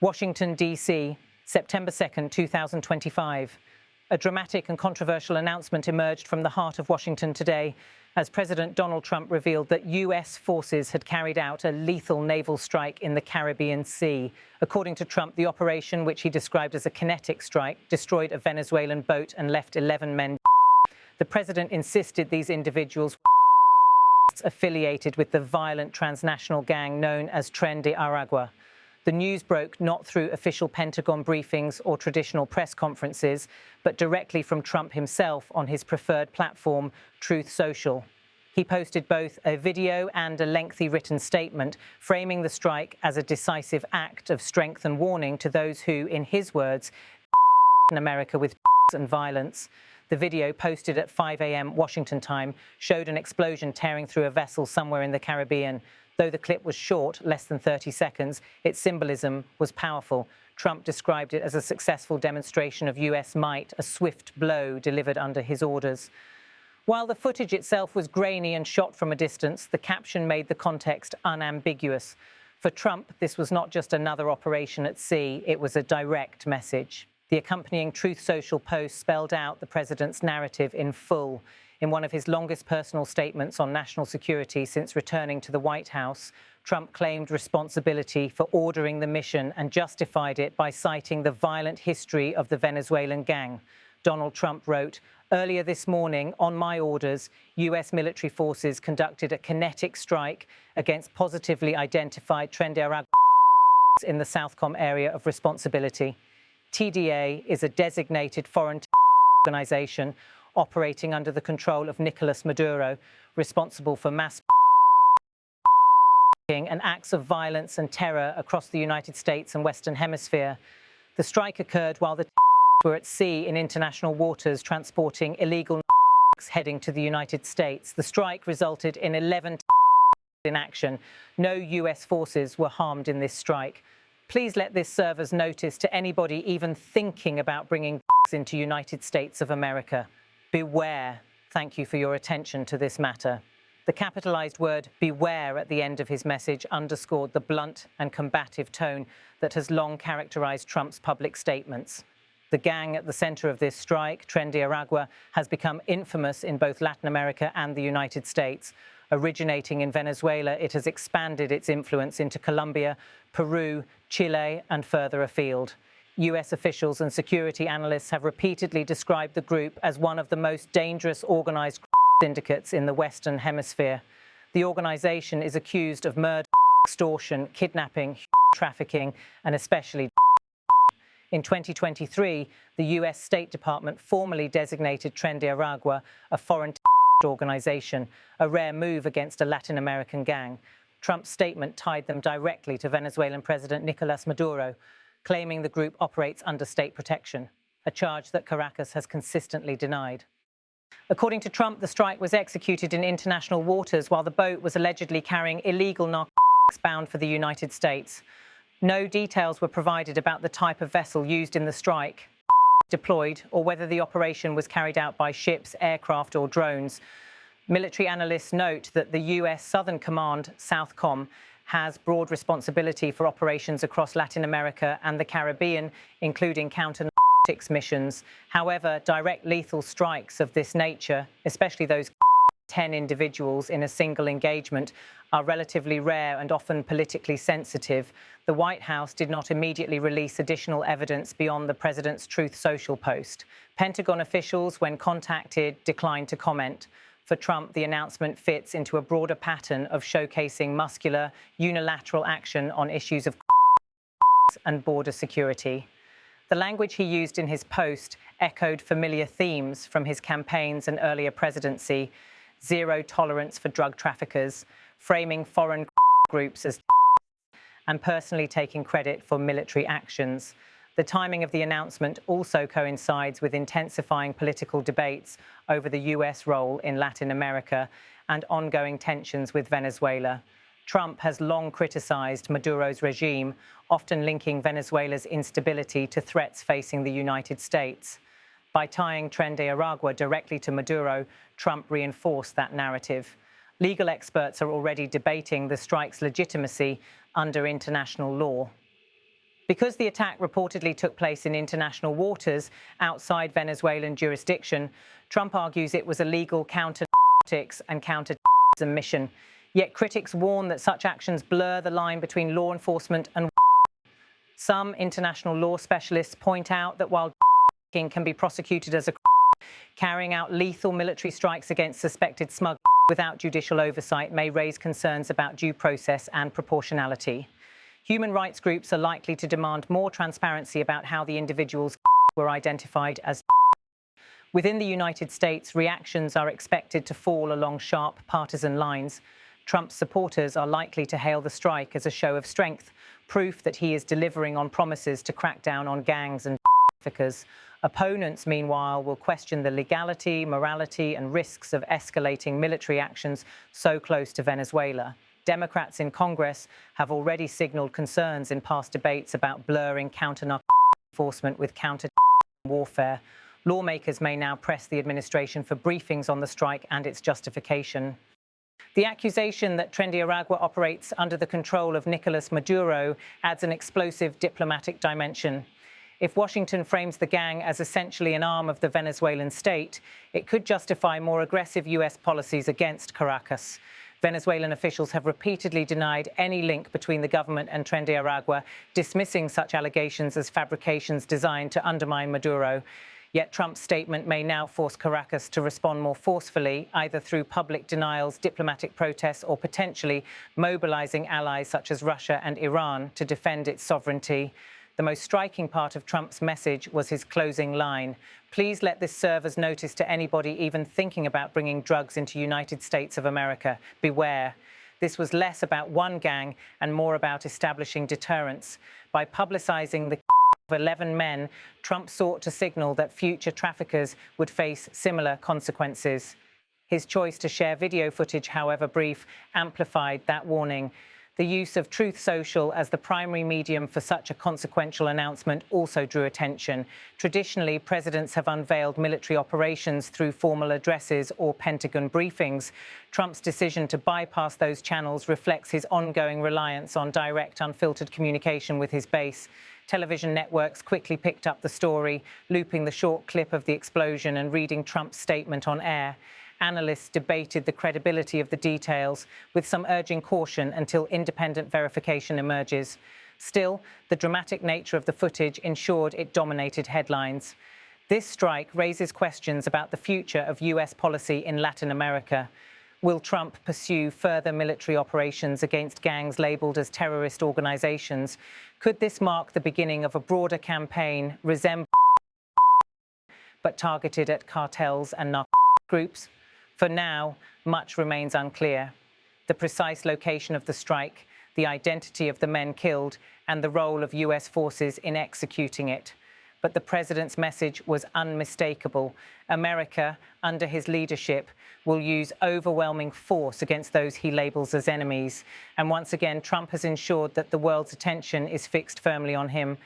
Washington, D.C., September 2, 2025. A dramatic and controversial announcement emerged from the heart of Washington today as President Donald Trump revealed that U.S. forces had carried out a lethal naval strike in the Caribbean Sea. According to Trump, the operation, which he described as a kinetic strike, destroyed a Venezuelan boat and left 11 men. The president insisted these individuals were affiliated with the violent transnational gang known as Tren de Aragua. The news broke not through official Pentagon briefings or traditional press conferences, but directly from Trump himself on his preferred platform, Truth Social. He posted both a video and a lengthy written statement, framing the strike as a decisive act of strength and warning to those who, in his words, in America with and violence. The video, posted at 5 a.m. Washington time, showed an explosion tearing through a vessel somewhere in the Caribbean. Though the clip was short, less than 30 seconds, its symbolism was powerful. Trump described it as a successful demonstration of U.S. might, a swift blow delivered under his orders. While the footage itself was grainy and shot from a distance, the caption made the context unambiguous. For Trump, this was not just another operation at sea, it was a direct message. The accompanying Truth Social post spelled out the president's narrative in full. In one of his longest personal statements on national security since returning to the White House, Trump claimed responsibility for ordering the mission and justified it by citing the violent history of the Venezuelan gang. Donald Trump wrote, "Earlier this morning, on my orders, U.S. military forces conducted a kinetic strike against positively identified Tren de Aragua in the Southcom area of responsibility. TDA is a designated foreign organization operating under the control of Nicolás Maduro, responsible for mass and acts of violence and terror across the United States and Western Hemisphere. The strike occurred while the were at sea in international waters transporting illegal heading to the United States. The strike resulted in 11 in action. No U.S. forces were harmed in this strike. Please let this serve as notice to anybody even thinking about bringing into United States of America. Beware. Thank you for your attention to this matter." The capitalized word beware at the end of his message underscored the blunt and combative tone that has long characterized Trump's public statements. The gang at the center of this strike, Tren de Aragua, has become infamous in both Latin America and the United States. Originating in Venezuela, it has expanded its influence into Colombia, Peru, Chile, and further afield. U.S. officials and security analysts have repeatedly described the group as one of the most dangerous organized syndicates in the Western Hemisphere. The organization is accused of murder, extortion, kidnapping, trafficking, and especially in 2023, the U.S. State Department formally designated Tren de Aragua a foreign organization, a rare move against a Latin American gang. Trump's statement tied them directly to Venezuelan President Nicolás Maduro, claiming the group operates under state protection, a charge that Caracas has consistently denied. According to Trump, the strike was executed in international waters while the boat was allegedly carrying illegal narcotics bound for the United States. No details were provided about the type of vessel used in the strike, deployed, or whether the operation was carried out by ships, aircraft, or drones. Military analysts note that the U.S. Southern Command, Southcom, has broad responsibility for operations across Latin America and the Caribbean, including counter-narcotics missions. However, direct lethal strikes of this nature, especially those 10 individuals in a single engagement, are relatively rare and often politically sensitive. The White House did not immediately release additional evidence beyond the president's Truth Social post. Pentagon officials, when contacted, declined to comment. For Trump, the announcement fits into a broader pattern of showcasing muscular, unilateral action on issues of and border security. The language he used in his post echoed familiar themes from his campaigns and earlier presidency: zero tolerance for drug traffickers, framing foreign groups as and personally taking credit for military actions. The timing of the announcement also coincides with intensifying political debates over the U.S. role in Latin America and ongoing tensions with Venezuela. Trump has long criticized Maduro's regime, often linking Venezuela's instability to threats facing the United States. By tying Tren de Aragua directly to Maduro, Trump reinforced that narrative. Legal experts are already debating the strike's legitimacy under international law. Because the attack reportedly took place in international waters outside Venezuelan jurisdiction, Trump argues it was a legal counter-narcotics and counter-terrorism mission. Yet critics warn that such actions blur the line between law enforcement and some international law specialists point out that while can be prosecuted as a carrying out lethal military strikes against suspected smugglers without judicial oversight may raise concerns about due process and proportionality. Human rights groups are likely to demand more transparency about how the individuals were identified as. Within the United States, reactions are expected to fall along sharp partisan lines. Trump's supporters are likely to hail the strike as a show of strength, proof that he is delivering on promises to crack down on gangs and traffickers. Opponents, meanwhile, will question the legality, morality, and risks of escalating military actions so close to Venezuela. Democrats in Congress have already signaled concerns in past debates about blurring counter-narcotics enforcement with counter-terrorism warfare. Lawmakers may now press the administration for briefings on the strike and its justification. The accusation that Tren de Aragua operates under the control of Nicolás Maduro adds an explosive diplomatic dimension. If Washington frames the gang as essentially an arm of the Venezuelan state, it could justify more aggressive U.S. policies against Caracas. Venezuelan officials have repeatedly denied any link between the government and Tren de Aragua, dismissing such allegations as fabrications designed to undermine Maduro. Yet Trump's statement may now force Caracas to respond more forcefully, either through public denials, diplomatic protests, or potentially mobilizing allies such as Russia and Iran to defend its sovereignty. The most striking part of Trump's message was his closing line. Please let this serve as notice to anybody even thinking about bringing drugs into United States of America. Beware. This was less about one gang and more about establishing deterrence. By publicizing the of 11 men, Trump sought to signal that future traffickers would face similar consequences. His choice to share video footage, however brief, amplified that warning. The use of Truth Social as the primary medium for such a consequential announcement also drew attention. Traditionally, presidents have unveiled military operations through formal addresses or Pentagon briefings. Trump's decision to bypass those channels reflects his ongoing reliance on direct, unfiltered communication with his base. Television networks quickly picked up the story, looping the short clip of the explosion and reading Trump's statement on air. Analysts debated the credibility of the details, with some urging caution until independent verification emerges. Still, the dramatic nature of the footage ensured it dominated headlines. This strike raises questions about the future of U.S. policy in Latin America. Will Trump pursue further military operations against gangs labeled as terrorist organizations? Could this mark the beginning of a broader campaign resembling but targeted at cartels and narcotics groups? For now, much remains unclear. The precise location of the strike, the identity of the men killed, and the role of U.S. forces in executing it. But the president's message was unmistakable. America, under his leadership, will use overwhelming force against those he labels as enemies. And once again, Trump has ensured that the world's attention is fixed firmly on him